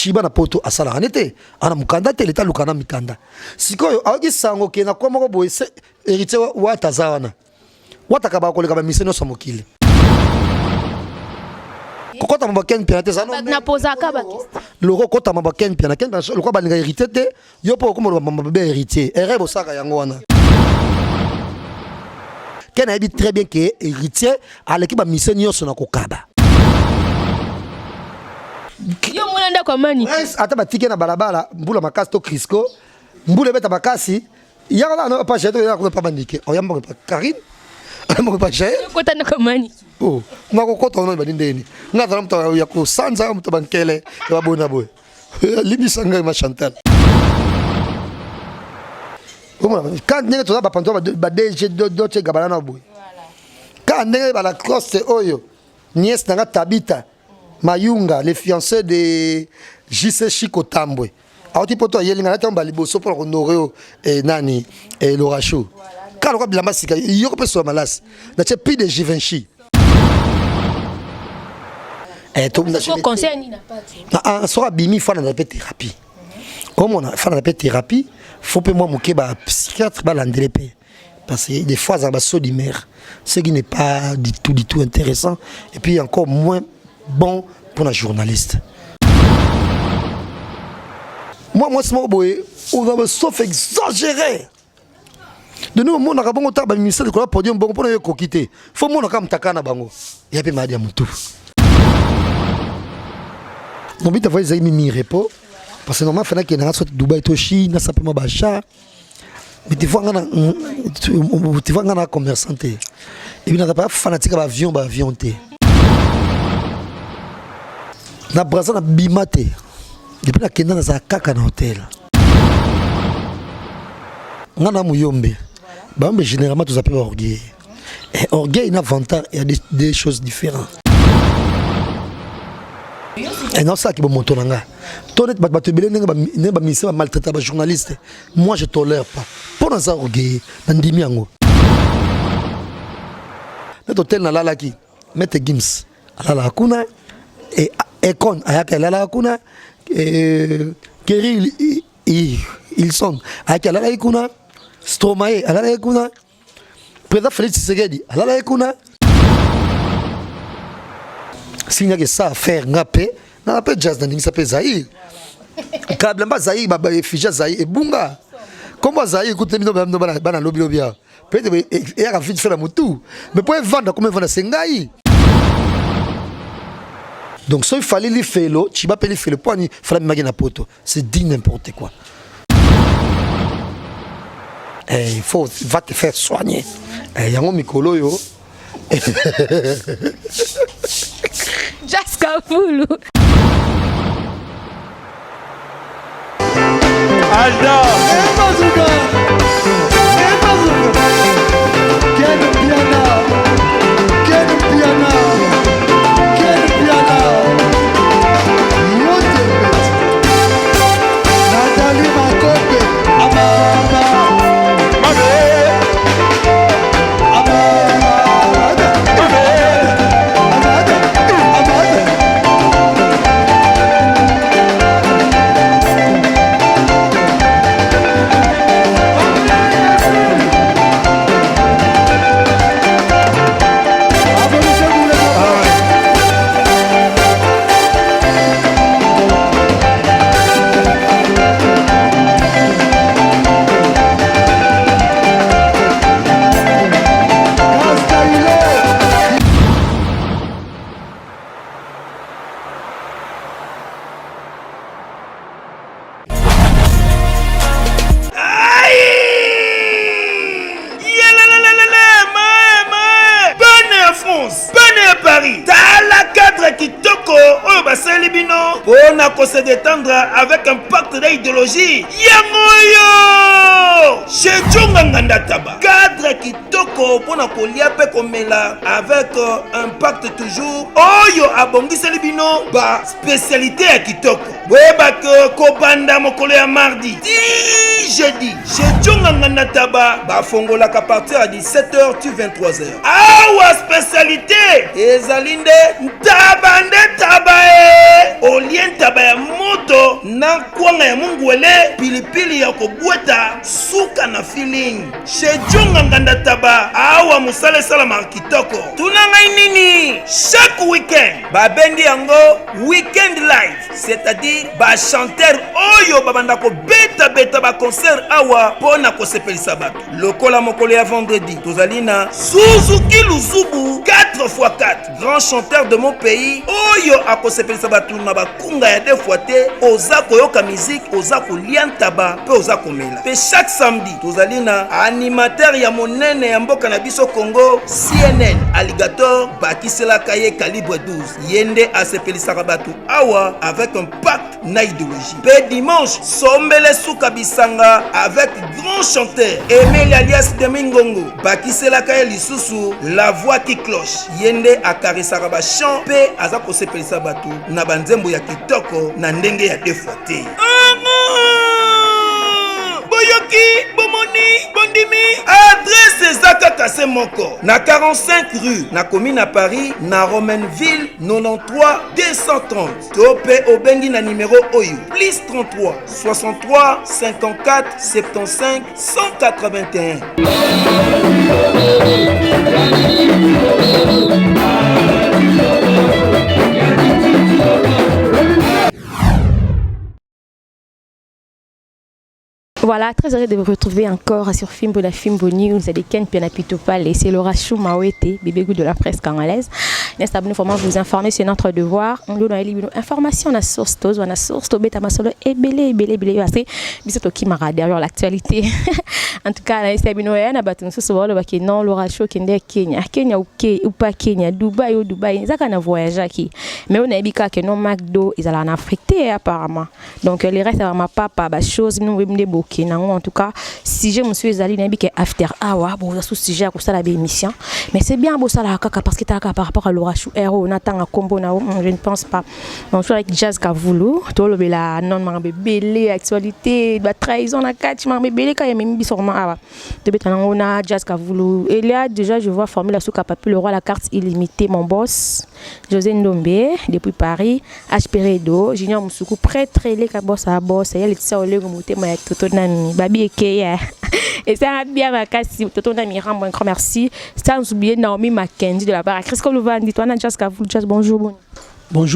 chiba na poto asala anete ana mukanda te leta lukana mikanda sikoyo aoki sango ke na kwa moko boye héritier wa tazawana wataka ba koleka ba mission so mokili kokota mabaken pianate zano na posaka ba loko kota mabaken pianate loko balinga héritier te yo po ko mo ba héritier erebo saka yango wana ken a dit très bien que héritier à l'équipe ba mission nyonso na kokaba yo mulanda kwa mani ata batike na balabala mbula makasi to Crisco mbula beta makasi yala na pa jeto ya ko pa bandike oyamba pa Karine oyamba pa jeto kota na kwa mani oh ngako kota ono badindeni ngata mto ya ko sanza mto bankele ya bona boy limi sanga ma Chantal quand ndenge to ba panto ba DG do che gabana na boy quand ndenge ba la crosse oyo nièce na Tabita Mayunga, les fiancés de JC Chico Tambwe. Alors tu peux toi yelinga na tamba liboso pour honorer nani et Loracho. Quand on bilamba sika yoko pe so malas. Na che pi de Givenchy. To na conseil ni na pati. Ah so abimi fa na thérapie. Comme on a fa na thérapie, faut pe moi moké ba psychiatre ba landelepe. Parce que des fois ça va saut d'humeur, ce qui n'est pas du tout intéressant et puis encore moins bon pour la journaliste. Moi, c'est mon boy, on va sauf exagérer. De nous, on a un bon temps, le ministère de la podium, bon pour nous coquiter. Faut mon comme takana bango. Il y a pas mal de mutu. Mon but d'avoir des amis repos, parce que normalement, il faut qu'il y ait un sorte de Dubaï, Toshi, n'a pas mal d'achat. Mais tu vois, on a un commerçant. Et puis, on n'a pas fanatique à l'avion, avion. Na braza na bimate depuis la kenda na za kaka na hôtel ngana muyombe bambe généralement tous appellent orgueil et orgueil na vantar il y a des choses différentes et non ça qui bon montonanga tonet ba tebele ne ba mise ba maltraiter ba journaliste moi je tolère pas pour dans ça orgueil na ndimi yango na hôtel na lala ki mette gims lala kuna et Econ, ayakala kuna Kerry ils sont ayakala kuna Stromae ayakala kuna président Félix Tshisekedi ayakala kuna signa que ça faire ngapé na pas jazz na ndingisa pe Zaïre kablamba Zaïre ba fija Zaïre et bunga comment Zaïre écoute mino bana lobby peut-être et a vite fait la motu mais pour vendre comment vendre sengai. Donc, ça, il fallait les faire, tu vas payer le point, il fallait me na poto. C'est dit n'importe quoi. Il faut, va te faire soigner. Il y a un micro, yo. Jaska Foulou. Alda. On a qu'à se détendre avec un pacte d'idéologie. Yangoyo! Chez Djonganganda Taba. Cadre kitoko pour na kolia pe komela avec un pacte toujours. Oyo abongi selibino ba spécialité à kitoko. Weba ko banda mokolo ya mardi. Jeudi. Chez Djonganganda Taba ba fongola qu'à partir à 17h tu 23h. Awa spécialité ezalinde tabande tabae. Olien tabaya moto mbonga ya mungwele pilipili ya kobweta suka na feeling chez Djonga Nganda Taba awa musale salama kitoko tuna ngai nini chaque week-end babengi yango weekend live, c'est-à-dire ba chanteur oyo babanda ko beta ba concert awa pona ko sepelisa bato lokola mokolo ya vendredi tozalina Suzuki Luzubu 4x4 grand chanteur de mon pays oyo akosepelisa bato na bakunga ya deux fois te oza koyoka musique oza kolia ntaba pe oza komela pe chaque samedi tozalina animateur ya monene ya mboka na biso Congo CNN Alligator bakiselaka ye calibre 12 yende asepelisaka bato awa avec un pacte na idéologie pe dimanche sombele suka bisanga avec grand chanteur Emile alias Demingongo bakiselaka ye lisusu la voix qui cloche yende akarisaka ba chant pe aza kosepelisa bato na banzembo ya kitoko na ndenge ya deux fois te boyoki bomoni bondimi adresse ezaka kase moko na 45 rue na commune à Paris na Romainville 93 230 to pe obengi na numéro oyo plus 33 63 54 75 181. Voilà, très heureux de vous retrouver encore sur Fimbo la Fimbo News. C'est des Ken Pianapito Palais. C'est Laura Chou Mawete, bébé goût de la presse congolaise. N'est-ce pas, vraiment vous informer, c'est notre devoir. On doit aller information on a source tos, on a source to beta masolo et belé assez biso qui mara derrière l'actualité. En tout cas, c'est bino ya na batun so so lo baki non Laura Chou kende Kenya ou pas Kenya, Dubaï, ça kana voyager qui. Mais on a bika que non McDo, ils allaient en Afrique apparemment. Donc les restes à ma papa ba chose nous me en tout cas, si je me suis allé dans le after hour, bon, ça sujet pour ça la émission. Mais c'est bien pour ça la kaka parce que t'as par rapport à Laura Chou héros, on attend un combo na je ne pense pas. Donc sur avec Jazz Kavoulou, tout le la non marbe belé actualité, la trahison na catch marbe belé quand même bisorma awa. De béton on a Jazz Kavoulou. Et là déjà je vois former la souka papu le roi la carte illimitée mon boss José Ndombe depuis Paris, H. Junior Moussoukou prêtre les boss à boss, et il est au lieu monter ma toto babi et ça bien ma casse toto nami rendre un grand merci sans oublier Naomi Mackenzie de la part Chris Kolovandi toi Jazz Kavoulou Jazz bonjour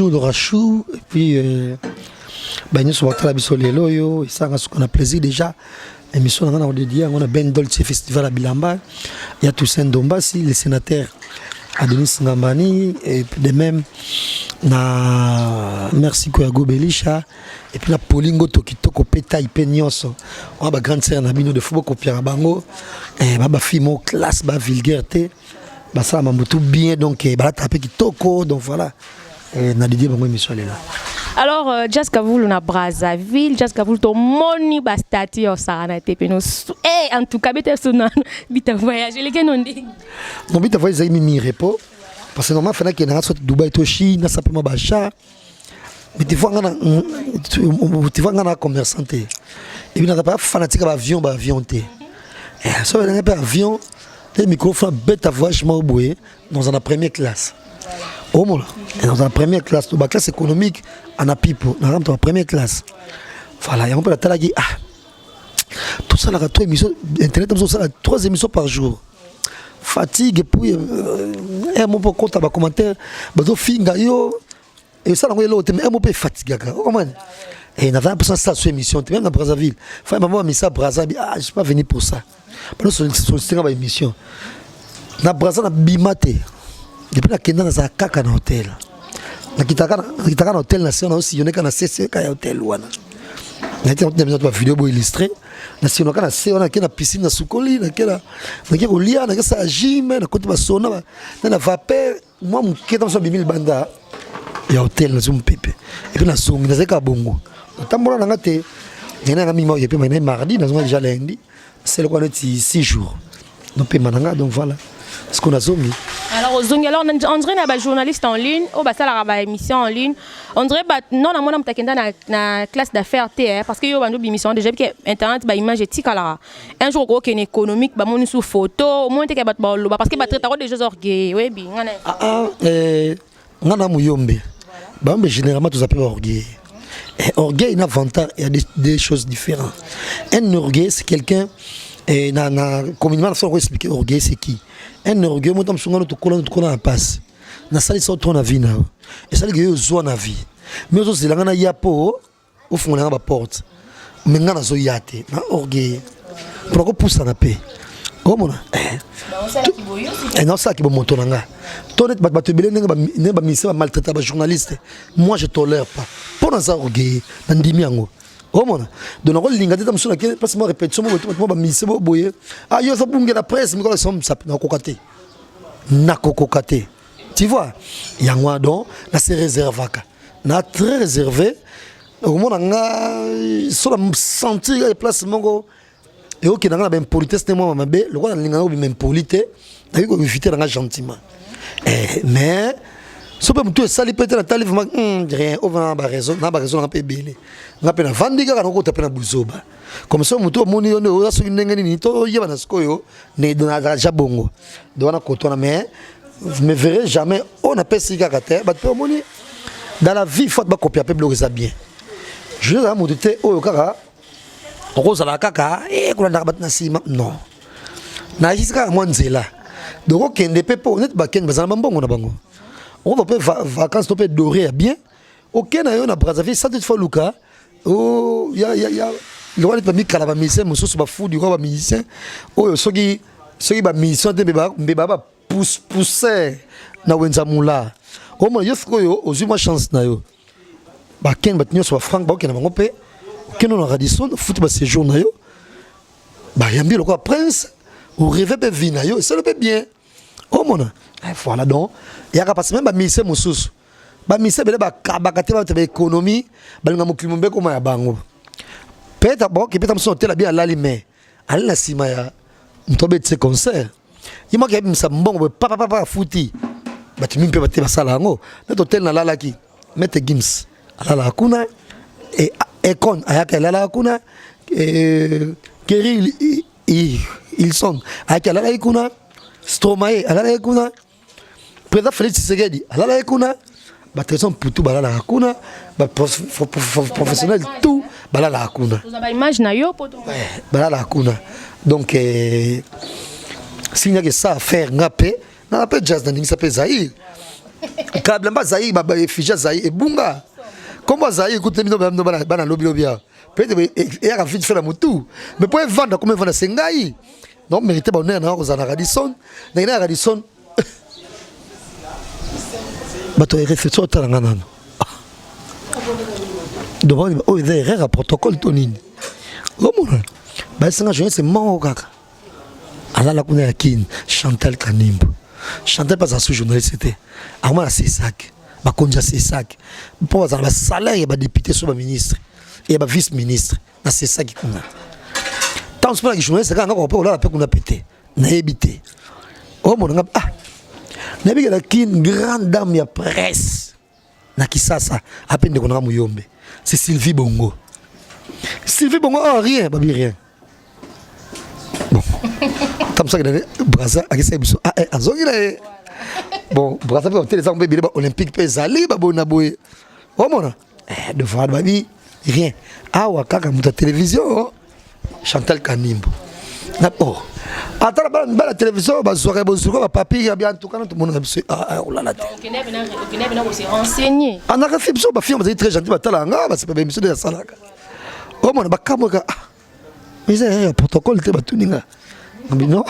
Laura Chou et puis nous sommes à la bisolelo yo et ça on a plaisir déjà émission on a dédié on a Ben Dolce Festival à Bilamba il y a Toussaint Dombassi le sénateur Adenis Ngambani et de même na merci Koyago Belisha et puis na Polingo Tokitoko Peta Ipenyoso on a grande sœur na bino de football copier bango et ba fimo classe ba vulgarité ba ça m'a tout bien donc ba taper kitoko donc voilà et na dédié bango émission là. Alors Jazz Kavoulou na Brazzaville, Jazz Kavoulou to moni ba statue au Sarana tepeno eh en tout cas bete sona bita voyager les kenondi. Non bita voyager mi repos parce que normalement fana que na soit Dubaï to Chine ça peut ma bacha. Mais tu vois ngana commerçante. Et puis na pas fanatique ba avion té. Et ça va pas avion, les microphones bête voyage ma boué dans la première classe. Au moins, dans la première classe, la classe économique, on a pipo, dans la première classe. Voilà, il y a un peu la télé qui tout ça, la 3 émissions, Internet, ça, 3 émissions par jour. Fatigue, et puis, un mot pour compte à commentaire, bateau finga yo, et ça, on est l'autre, mais un mot pour fatiguer. Et on a 20% de ça sur émission, même dans Brazzaville. Enfin, maman a mis ça à Brazzaville, je ne suis pas venu pour ça. Nous sommes sur une émission. Dans Brazzaville, on a bimate. Depuis la Kenya na kaka na hotel. Na kitaka na hotel na sio na aussi yoneka na CC ka hotel wana. Na été on a une vidéo pour illustrer. Na sio na sio na kena piscine na sukoli na kena na kena olia na kesa gym na côté ba sauna na vapeur moi mon keta so 2000 banda ya hotel na zum pepe. Et puis na songi na zeka bongo. Tambola na ngate yana na mima yepe mai mardi na zonga déjà lundi. C'est le quoi 6 jours. Donc pe mananga donc voilà. Ce qu'on a zombie. Alors, on dirait un journaliste en ligne, ça la émission en ligne. On dirait non, on a na classe d'affaires parce que yo une émission déjà que internet image éthique là. Un jour ko ken économique mon sous photo, moins que parce que traiter des jeux orgueil, oui bien. Ngana muyombe. Bambe généralement tous appellent orgueil. Orgueil, il y a avantage, il y a des choses différentes. Un orgueil, c'est quelqu'un, communément, il faut expliquer orgueil, c'est qui? Un orgueil, moi, je suis en train de passer. Na sali so to na vie na et sali que zo na vie mais zo zela na yapo au fond na ba porte mais ngana zo yate na orgueil pour ko poussa na pe comment non ça qui bon moto nga to net ba te belé ne ba mise ba maltraiter ba journaliste moi je tolère pas pour na ça orgueil na ndimi yango comment de na ko linga te tam so na ke parce moi répétition mo ba mise bo boye ah yo ça bunge la presse mais ko som ça na kokate na kokate. Tu vois, il y a un don, là c'est réservé. Là très réservé. Au moment où on a senti les placements, et ok, on a bien politesse, c'est moi, mais le roi a bien politesse, il a évité gentiment. Mais, si on peut salir peut-être dans le livre, rien, on a raison, on a raison, on a payé. On a payé. Vendiga, on a payé bouzoba. Comme ça, on a moni, on a sur une ligne, on a un scoyo, on a jabongo. Donc on a coton, mais vous ne verrez jamais, on appelle ce caractère, dans la vie, il faut copier ça bien. Je vais vous dire, oh, kaka, rose à la kaka, et qu'on a battu na non. Na iska mwanzela. Donc, on ne peut pas, on est pas ken, on va faire vacances, on peut dorer bien. Ok, na yo na Brazzaville, ça te fait Luka. Oh, il y a le roi n'est pas mis calaba musicien, mon sous ba fou du roi musicien. Oh, ceux qui ba musicien de beba pousser na wenzamula au moins yofko yo ozuma chance na yo ba ken batnyo so franc ba okena bango pe okeno na Radisson foot ba séjour na yo ba yambi lokwa prince ou rêver pe vie na yo ça le peut bien au moins voilà donc ya ka passe même ba mise mususu ba mise bele ba kabakate ba te économie ba nga mokimombe ko ma bango peut-être bon qui peut me sortir la bien à l'alime à la sima ya mtobe de concert. Il m'a dit que ça bon papa fouti bah tu m'impe battre basala ngo na hotel na lala ki mette gims alala kuna et econ ayaka lala kuna Kerry ils sont ayaka lala kuna Stromae alala kuna président Félix Tshisekedi alala kuna bah très son putu balala kuna bah professionnel tout balala kuna vous avez image na yo poto balala kuna donc s'il n'y a que ça à faire, on a pas de jazz, on s'appelle Zahir. Quand on a Zahir, on a figé Zahir et Bunga. Comment Zahir écoute les gens dans le lobby? Peut-être qu'il a envie de faire la moutou. Mais pour vendre, comment vendre Sengaï? Non, mérité, on est à Radisson. On est à Radisson. Tu as réfléchi au talent. Donc, il y a un protocole. C'est mort. Alala kuna yakin Chantal Kanimbo. Chantal pas un journaliste c'était. Arma c'est sac. Ba konja c'est sac. Pour avoir salaire ba député sur ba ministre et ba vice-ministre. Na c'est ça qui kuna. Tant ce pas que journaliste quand on peut là kuna pété. Na éviter. Oh mon ah. Na bi la kin grande dame ya presse. Na kisasa à peine de kona muyombe. C'est Sylvie Bongo. Sylvie Bongo oh rien, ba rien. Bon. Comme ça, Brazza a essayé de bon, Brazza peut obtenir les olympiques, Pézali, Babonaboy. Oh mon, de voir babi, rien. Ah, Wakaka, la télévision, Chantal Kanimbo. Oh, attends, la télévision, bah, soirée, bon, sur papier, bien, tout le monde a dit, ah, oh là là. Donc, on s'est renseigné. En a réflexion, ma fille, on très gentil, bah, talanga, c'est pas bien, monsieur de la Salaka. Oh mon, bah, Kamoga. Mais c'est un protocole, tu vas tout dire. Non.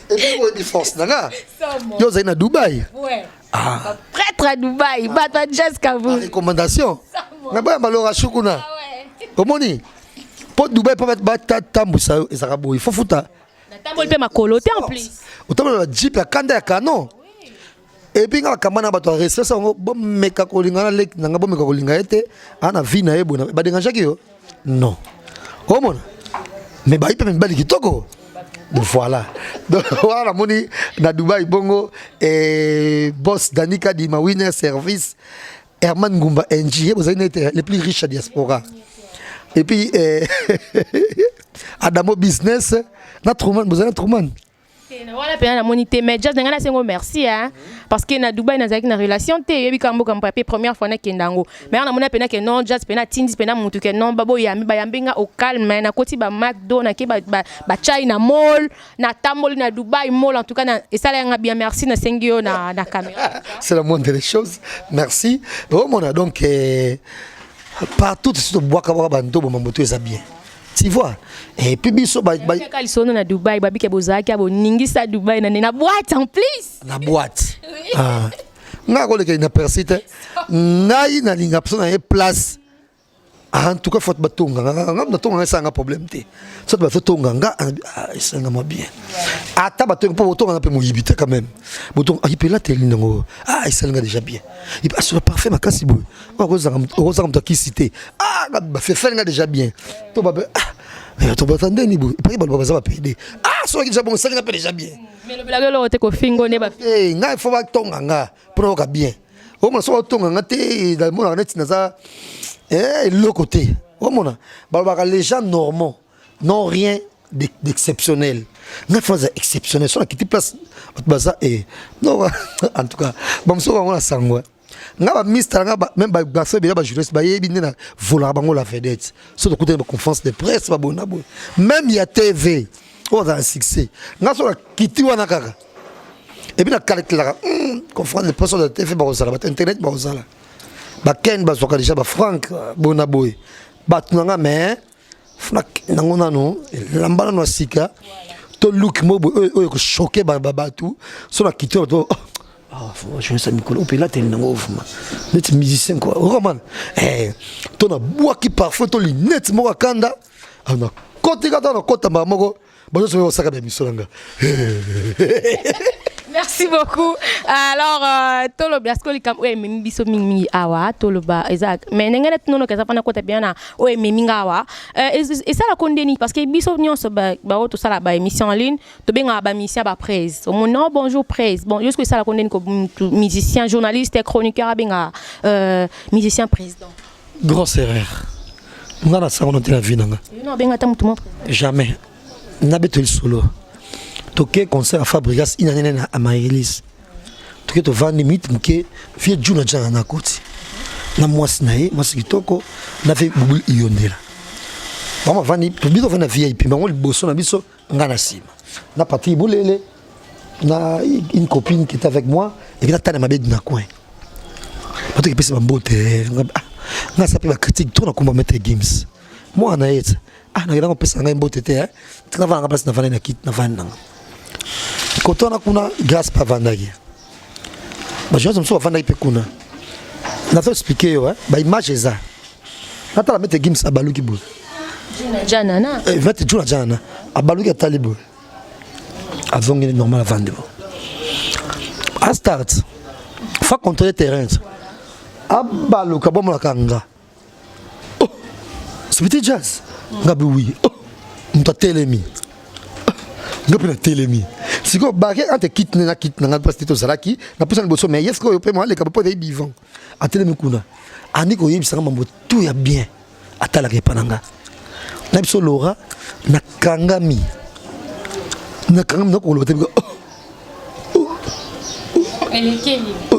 Et puis, on dit force, d'accord? Yo, c'est à Dubaï. Ouais. Ah. Prêtre à Dubaï, battre jazz Kaboul. Recommandation. On a pas mal à Choukuna. Ah ouais. Comment on dit? Pour Dubaï, pas mettre tambour, ça, et ça va bouillir. Il faut foutre. La tambour, peut m'accoloter en plus. Autant que la jeep, la canda, la canon. Et puis, quand on a resté, ça, on a meka kolinga, on a meka kolinga, on a vu, on a vu, on a vu, non. Oh mon. Mais bah il peut même bali kitoko. Donc voilà. Donc voilà moni na Dubaï bongo et boss Danika di Mawiner Service Herman Ngumba NG vous avez été les plus riches à diaspora. Et puis Adamo Business na Truman vous avez Truman. Voilà, bien la monité, mais just n'engana sengo merci hein, parce que na Dubaï na zaki na relation te yebi kambo kam papier première fois na kendango, mais on a mona pena que non just pena tindis pena mutu que non babo yambi ba yambinga au calme na koti ba McDo na ke ba chai na mall na tamboli na Dubaï mall en tout cas na et ça là bien merci na sengio na caméra. C'est la moindre des choses. Merci. Bon on a donc partout sur bois ka bando bo mamoto eza bien. Tu vois, et puis biso ba ils sont na Dubaï babi ke bozaki abo ningisa Dubaï na boîte en plus na boîte ah nga ko le ke na persiste ngai na linga persona e place en tout cas faut batonga nga na tonga ça nga problème te so ba tonga nga ça nga mo bien ata batonga po tonga pe mo yibita quand même botonga il peut la télé ngo ça nga déjà bien il passe le parfait makasi boy oza mto kisité ba fait nga déjà bien to ba to ba tande ni boy pas ba ba pédé so ki déjà bon ça nga déjà bien mais le blague lo te ko fingo ne ba nga il faut ba tonga nga pro ka bien o mo so tonga nga te dans mon net na ça le côté les gens normaux n'ont rien d'exceptionnel. N'a pas exceptionnel. Sur la qui te place et non en tout cas bon so on la sangwa. N'a mister même ba so bien ba juriste ba yebi na vola bango la vedette. Sur le côté de conférence de presse ba bona bo. Même il y a TV. On a un succès. N'a so la kiti wana kaka. Et puis la calcula conférence de presse de TV ba osala ba internet ba osala. Ba ken ba soka déjà ba Frank bona boy ba tunanga mais Frank nango nano lambana no sika to look mo boy o ko choquer ba tout so la kito to je ne sais pas on peut là tel nango fuma net musicien quoi roman to na bois qui parfois to linette mo kanda na côté kata na kota ba moko ba so saka ba misolanga. Merci beaucoup. Alors, tolo biasko likam oe mimi biso mingi awa tolo ba exact. Mais n'engene tunono kesa pana kota biana oe mimi ngawa. Et ça la condeni parce que biso nyon so ba auto ça la ba émission en ligne to benga ba mission ba praise. Mon nom bonjour praise. Bon, jusque ça la condeni comme musicien, journaliste et chroniqueur benga musicien président. Grosse erreur. Ngana sa on la vie nanga. Non benga tamutumo. Jamais. N'abetel solo. Toké concert à Fabrigas inanena à Maëlys. Toké to vandi mit mke vie juna jana na koti. Na mwasi na ye, mwasi kitoko na fe bubu iyondela. Mama vandi to bito vana VIP mais on le bosso na biso ngana sima. Na parti bolele na une copine qui était avec moi et puis la tane mabedi na coin. Pato ki pesa mbote nga sa pe ba critique to na kuma mettre games. Moi na yetse na ngira pesa nga mbote te tu va nga place na vana na kit na vana. Quand on a kuna grâce pas vandagi. Bah je me suis vandagi pe kuna. Na to expliquer ba image ça. Na ta la mettre games abaluki bo. Jana na. Mettre juna jana abaluki talibo. Avongi normal vandebo. À start. Faut contrôler terrain. Abaluka bomo la kanga. Oh. C'est petit jazz. Ngabi oui. Oh. Mta telemi. Ngapi na telemi. Si ko baké ante kit na nga parce to salaki na posa boso mais est-ce que peut moi les capo de vivant a telemi kuna ani ko yebisa mambo tout ya bien atala ke pananga na biso lora na kangami na ko lo te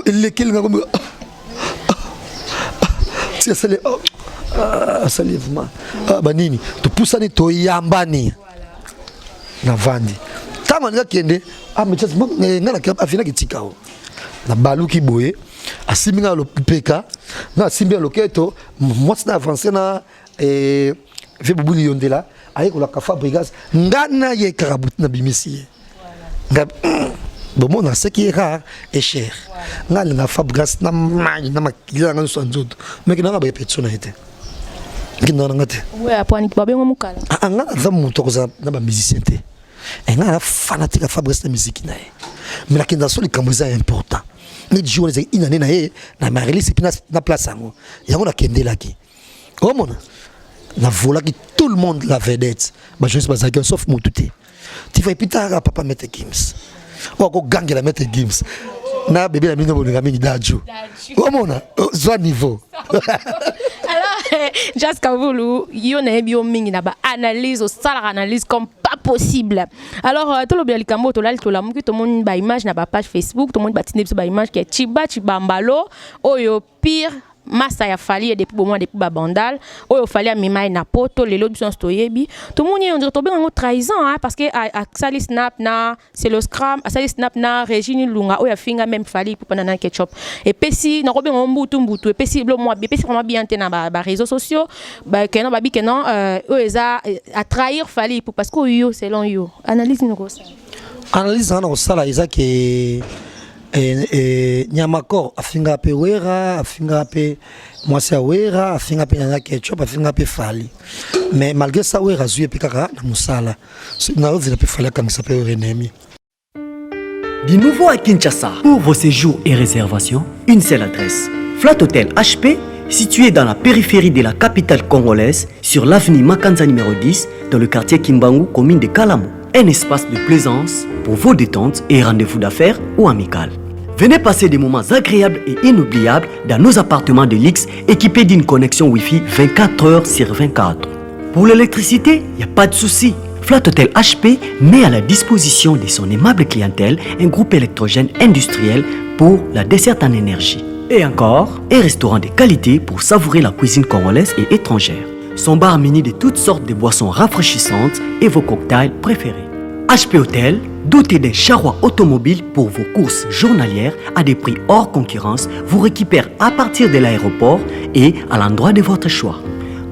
elekeli nga ko si sale sale vraiment banini to pusani to yambani na vandi tango nga kende mais just ngana ka afina kitikao na baluki boye asiminga lo peka na simbia loketo moi na avancer na ve bubuli yondela ayi ko la kafa brigas ngana ye karabut na bimisi nga bon na ce qui est rare et cher ngala na fabras na mani na makila ngana so nzoto mais kina ba petso na ite kina ngate ouais apani ba bengo mukala ngana za muto ko za na ba musicien te nga fanatique à Fabrice la musique nae mais la kinda soli kamboza important mais jouer les inane nae na Maëlys et na place ango yango na kendela ki comment na vola ki tout le monde la vedette ba je sais pas ça sauf motuté tu vas pitara papa mettre games ou ko gangela mettre games na bébé la mino bolinga mingi dajo comment soit niveau. Alors Just Kavulu yo na bio mingi na ba analyse au salaire analyse comme possible. Alors tout le bien les cambo tout le monde ba image na ba page Facebook, tout le monde batine ba image qui est Chiba Mbalo, oyo pire massa ya fali depuis bon mois depuis ba bandal, oyo fali a mimai na poto les autres sont stoyebi. Tout le monde on dirait tomber en trahison hein parce que à Sali Snap na c'est le scram, à Sali Snap na Régine Lunga oyo finga même fali pour pendant ketchup. Et puis si na robe on mbutu et puis si le mois puis si vraiment bien té na ba réseaux sociaux, ba kenon ba bi kenon oyo à trahir fali pour parce que yo selon yo. Analyse nous ça. Analyse na sala isa ke Nyamakor afinga pe wera afinga pe mwasi wera afinga pe na ketchup afinga pe fali mais malgré ça wera zuye pe kaka na musala na ovila pe fali comme ça pe renemi. Du nouveau à Kinshasa, pour vos séjours et réservations, une seule adresse. Flat Hotel HP, situé dans la périphérie de la capitale congolaise, sur l'avenue Makanza numéro 10, dans le quartier Kimbangu, commune de Kalamo. Un espace de plaisance pour vos détentes et rendez-vous d'affaires ou amicales. Venez passer des moments agréables et inoubliables dans nos appartements de luxe équipés d'une connexion Wi-Fi 24 heures sur 24. Pour l'électricité, il n'y a pas de souci. Flat Hotel HP met à la disposition de son aimable clientèle un groupe électrogène industriel pour la desserte en énergie. Et encore, un restaurant de qualité pour savourer la cuisine congolaise et étrangère. Son bar muni de toutes sortes de boissons rafraîchissantes et vos cocktails préférés. HP Hotel, doté d'un charroi automobile pour vos courses journalières à des prix hors concurrence, vous récupère à partir de l'aéroport et à l'endroit de votre choix.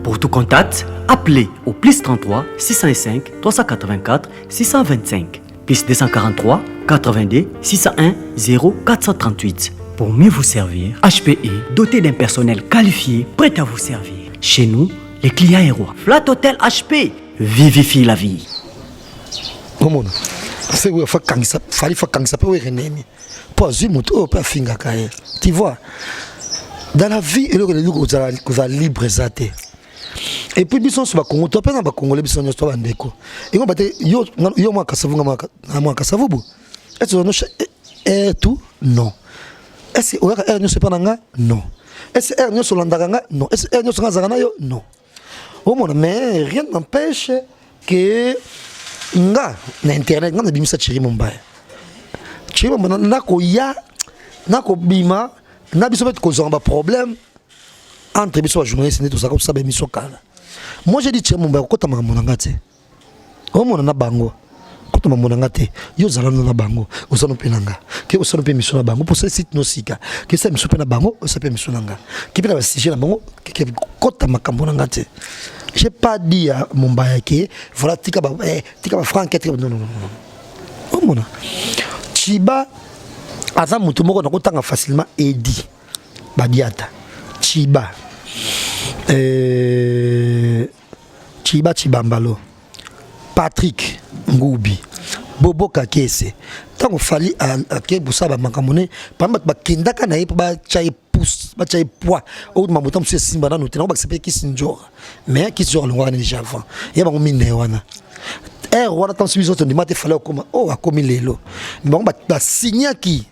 Pour tout contact, appelez au plus 33 605 384 625, plus 243 82 601 0438. Pour mieux vous servir, HPE, doté d'un personnel qualifié, prêt à vous servir. Chez nous, les clients est roi. Flat Hotel HP, vivifie la vie. Omona c'est où faut kangisa fali faut kangisa pe renemi pour zimuto pe finga kae tu vois dans la vie et le que libre zate et puis biso so ba Congo to pe na ba Congolais biso nyo to ba ndeko et on bate yo moi kasavu moi kasavu bu est-ce que no tout non est-ce que nyo se pa nanga non est-ce que nyo so landaka nga non est-ce que nyo so ngazaka na yo non omona mais rien n'empêche que nga na internet nga na bimisa chiri mombaya nako ya nako bima na biso bet ko zamba problème entre biso journaliste tout ça comme ça émission kala moi j'ai dit chiri mombaya ko tama monanga te o mona na bango ko tama monanga te yo zalano na bango osano penanga ke osano pe mission na bango pour ce site no sika ke ça mission pe na bango ça pe mission nanga ke pe na sujet na bango ke ko tama kambonanga te. J'ai pas dit à Mombaya que voilà tika ba franc non. Oh mon Chiba aza mutu moko nakotanga facilement edi badiata Chiba Mbalo Patrick Ngubi Bobo Kakese tango fali a ke busaba makamone pamba bakendaka na yepa ba chai ba chai poids ou mamuta monsieur simba na noté na ba sepé kisinjora mais kisinjora lo ngana déjà avant ya ba ngomine wana wana tant subiso to ndimate fala okoma akomi lelo bango ba signer ki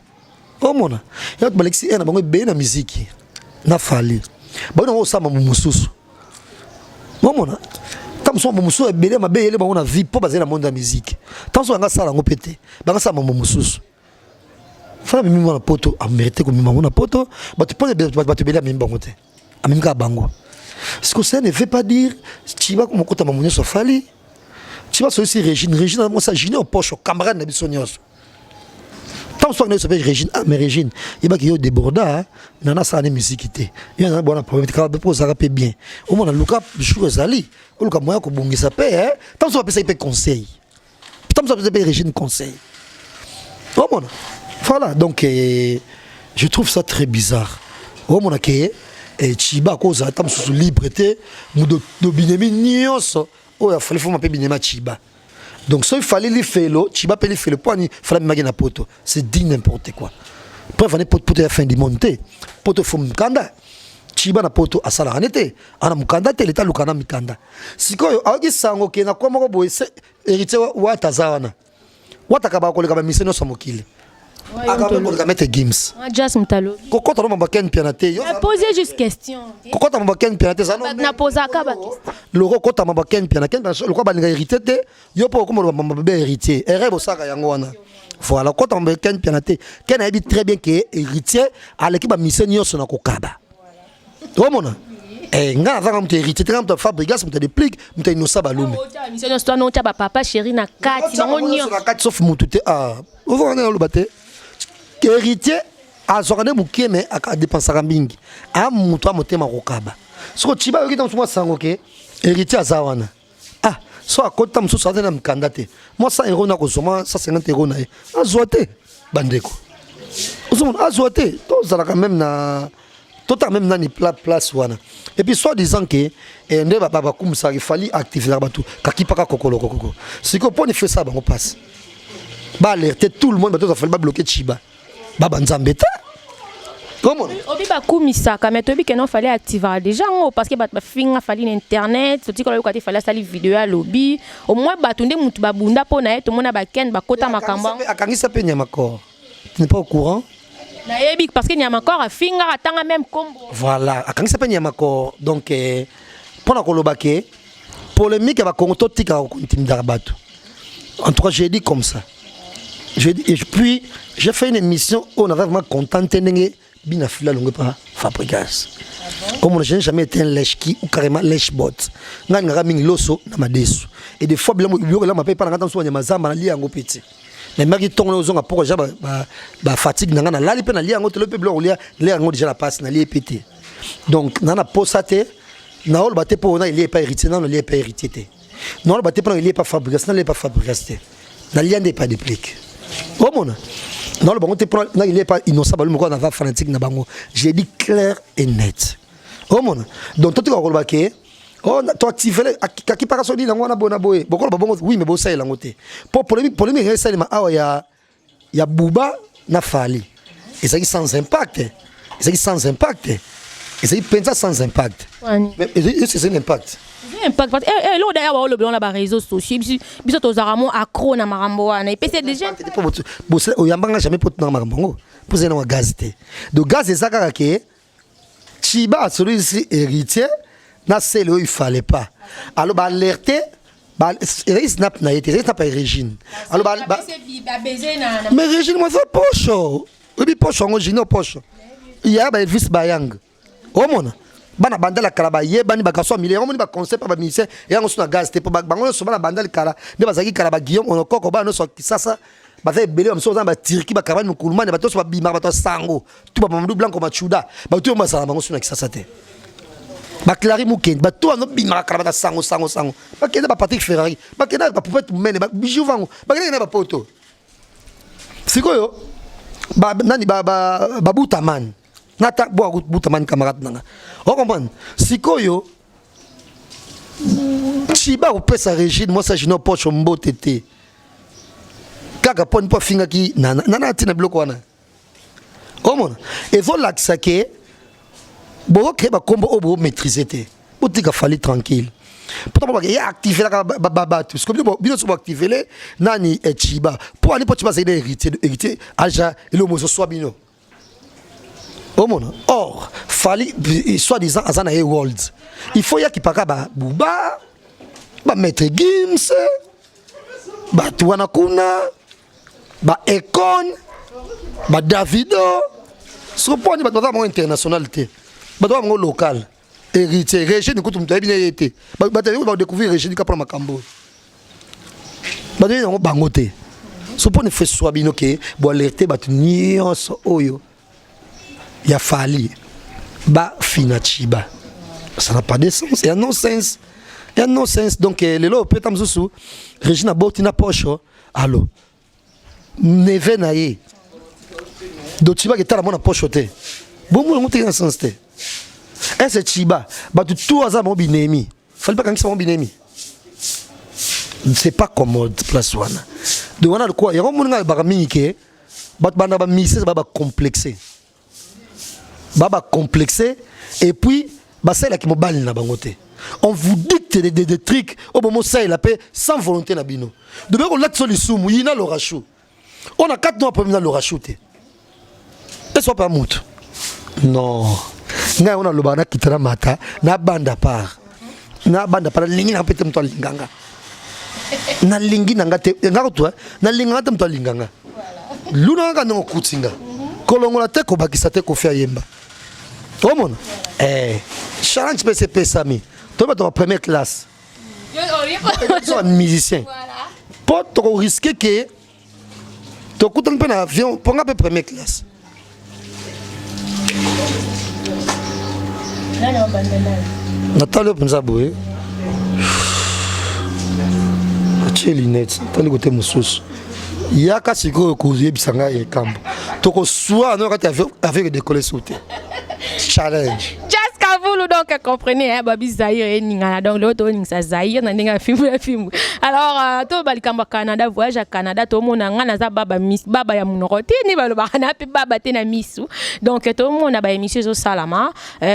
o mona ya ba lexi na bango be na musique na fali ba no osama mususu o mona tam so mususu e bele mabe ele bango na vie po bazela monde la musique tant so nga sala ngo pété ba nga sama mususu fala mimi mwana poto a mérité ko mimi mwana poto ba tu pone ba tu bela mimi bango te a mimi ka bango ce que ça ne veut pas dire Chiba comme kota mamunyo so fali Chiba so aussi Régine moi ça Régine en poche camarade na biso nyos tant so nga so Régine mais Régine il ba ki yo déborda nana ça na musique té il y a un bon problème ka pour ça rapper bien au moins luka jour ezali o luka moya ko bongisa pe tant so pa ça pe conseil tant so pa Régine conseil au moins. Voilà, donc je trouve ça très bizarre. Au moins que Chiba cause attend sous liberté, nous de binemi nyos. Oh, il fallait faire m'appeler binema Chiba. Donc ça il fallait lui faire l'eau, Chiba peut lui faire le point, il fallait m'aguer na poto. C'est dit n'importe quoi. Bref, on est poto à fin de monter. Poto faut mkanda. Chiba na poto à sala anete. Ana mkanda te l'état lukana mkanda. Siko yo agi sango ke na kwa moko boye hérité wa tazawana. Wa takaba ko le kaba mission so mokile. Akambe pour mettre Gims. Jazz Mutalo. Koko talo mabaken pianate. Poser juste question. Koko talo mabaken pianate ça non. Na posa ka ba question. Le koko talo mabaken pianate. Le koko balinga hérité te. Yo po ko mo mabe héritier. Erebo saka yango wana. Voilà, koko talo mabaken pianate. Ken a dit très bien que héritier à l'équipe mission nyonso na kokaba. Omona. Nga avanga mtu héritier te mtu fabrigas mtu déplique mtu inosa balumi. Mission nyonso toi non ba papa chéri na kati bango nyonso. Na kati sauf mutu te ah. Ozo na lo baté. Héritier a zorane mukie mais a dépensera mingi a mutu a motema kokaba soko chiba yoki tamsuma sango ke héritier azawana ah so akota msusu azana mkanda te moi 100 € na kozoma 150 € na ye azote bandeko ozomona azote to zala quand même na tota même na ni place wana et puis soit disant que nde baba kumsa il fallait activer batu kakipaka kokolo kokoko siko poni fait ça bango passe ba alerter tout le monde bato fallait pas bloquer chiba baba nzambe ta comment obi ba kumisa mais tobi que non fallait activer déjà parce que ba finga fallait internet so tiko ko fallait sali vidéo à lobby au moins batunde mutu babunda pona eto mona ba ken ba kota makamba akangisa pe nyama corps tu n'es pas au courant na yebi parce que nyama corps finga atanga même combo voilà akangisa pe nyama corps donc pona ko lobake polémique ba kongo to tika ko intimidar bato en tout cas j'ai dit comme ça. Et puis, j'ai fait une émission où on avait vraiment contenté de bien affilé longue par Fabrigas. Comme je n'ai jamais été un lèche-qui ou carrément lèche-bot. Je n'ai jamais mis l'osso dans ma déçu. Et des fois, je ne peux pas entendre ma zamba na en petit. Les mecs qui tournent aux ongles pour que je fatigue. Je n'ai pas lié en haut, le déjà la passe, je n'ai pété. Donc, je n'ai pas saté. Je n'ai pas hérité, je n'ai pas hérité. Je n'ai pas Fabrigas, je n'ai pas Fabrigas. Je n'ai pas de plique. Oh mon non le bon il n'est pas innocent on va fanatique na bango j'ai dit clair et net oh mon donc toi tu vas remarquer oh toi activer qui para soni na ngwana bona boye bokolo babongo oui mais bosa ela ngote pour polémique ça il y a Bouba na Fali et ça qui sans impact et ça qui sans impact et ça qui pensa sans impact mais c'est un impact impact parce que là d'ailleurs le blanc là bas réseaux sociaux biso tozaramo accro na marambo wana et c'est déjà bosse oyambanga jamais pour na marambo pour ça na gaz te donc gaz ezaka ke chiba celui ici héritier na c'est il fallait pas alors ba alerter ba snap na été snap Régine alors ba mais Régine moi ça poche oui poche on gino poche il y a ba Elvis Bayang oh mon bana bandala kala ba ye bani bakaso million moni ba concept ba ministère et on suna gaz te ba bango so bana bandala kala ne bazaki kala ba Guillaume on koko ba no so kisasa ba fait belé on so ba tiriki ba kabani mukuluma ne ba to so ba bima ba to sango tu ba Mamadou Blanco machuda ba tu ma sala bango suna kisasa te ba Clary Mukend ba to no bima kala ba sango ba kenda ba Patrick Ferrari ba kenda ba poupette mene ba bijou vango ba kenda ba poto sikoyo ba nani ba Butaman nata boa Butaman camarade nanga on comprend sikoyo chiba ou pesa Régine moi ça je n'ai pas chombo tété kaka pon pas finga ki nana tina bloco wana comment et voilà que ça que bo ke ba combo obo maîtriser té botika fali tranquille pourtant ba ya activer la baba tout ce que bien so activer les nani et chiba pour aller pour chiba c'est héritier aja et homo so bino. Or, fallait soi-disant Azana et World. Il faut y a qui parle Bouba, Maître Gims, Tuana Kuna, Econ, Davido. Ce point de votre internationalité, votre local, héritier, Régine, écoute, vous avez bien été. Vous allez découvrir Régine qui a pris ma cambo. Vous allez bangoter. Ce point de fait soit bien ok, vous allez alerter, vous allez oyo. Il a fallu ba finachiba ça n'a pas de sens c'est un non-sens donc les lots peut être sous Regina Botina Pocho allo neve naie dotiba qui tala mona pocho te bon mon monter dans sens te est-ce chiba ba tout aza mon binemi fallait pas quand ça mon binemi c'est pas commode place wana de wana de quoi il y a mon nga ba minike ba bana ba mise ba complexé baba complexé et puis bah c'est là qui mobile na bangoté on vous dicte des trucs au moment ça il a paix sans volonté na bino de bien on l'a sur les soumou yina l'orachou On a 4 mois pour venir le racheter. Et soit pas mout. Non. Nga on a le bana kitana mata na banda par. Na banda par lingi na pete mto linganga. Na lingi nanga te ngako toi na linga te mto linganga. Luna nga no kutinga. Kolongola te ko bakisa te ko fia yemba. Comment? Challenge PCP Sami. Tu vas dans première classe. Tu es un musicien. Pour te risquer que tu coûtes un peu d'avion pour un peu première classe. Nathalie Punzaboué. Tu es lunettes. Tu as le côté moussous. Il y a qu'à ce que tu aies bisanga et camp. Tu reçois un avec des collègues sautés. Challenge. Vous donc comprenez hein babi Zaire ninga donc l'autre ninga Zaire na ninga film alors to balikamba Canada voyage à Canada to mona ngana za baba miss baba ya munokoti ni baloba na pe baba te na misu donc to mona ba émission zo salama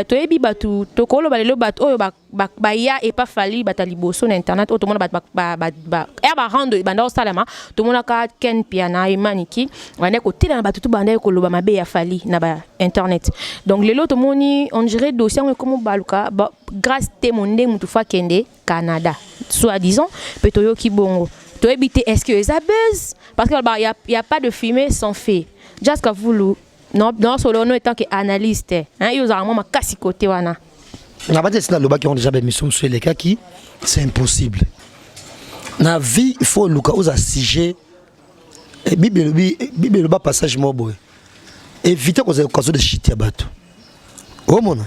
to ebi batu to kolo balelo batu oyo ba ya et pas fali batali boso na internet to mona ba rendre banda salama to mona ka ken piana et maniki wane ko tila na batu to banda ko loba mabe ya fali na ba internet donc lelo to moni on dirait dossier comme baluka grâce témoigner mutu fa kende Canada soi-disant petoyo ki bongo to ebité est-ce que ça buzz parce que il y a pas de fumée sans fait just ka vulu non solo no étant que analyste hein ils ont vraiment kasi côté wana na ba dire le bas qui ont déjà émission sur les cas qui c'est impossible na vie il faut luka aux sujet bible ba passage mo boy éviter cause de shit ya bato oh mon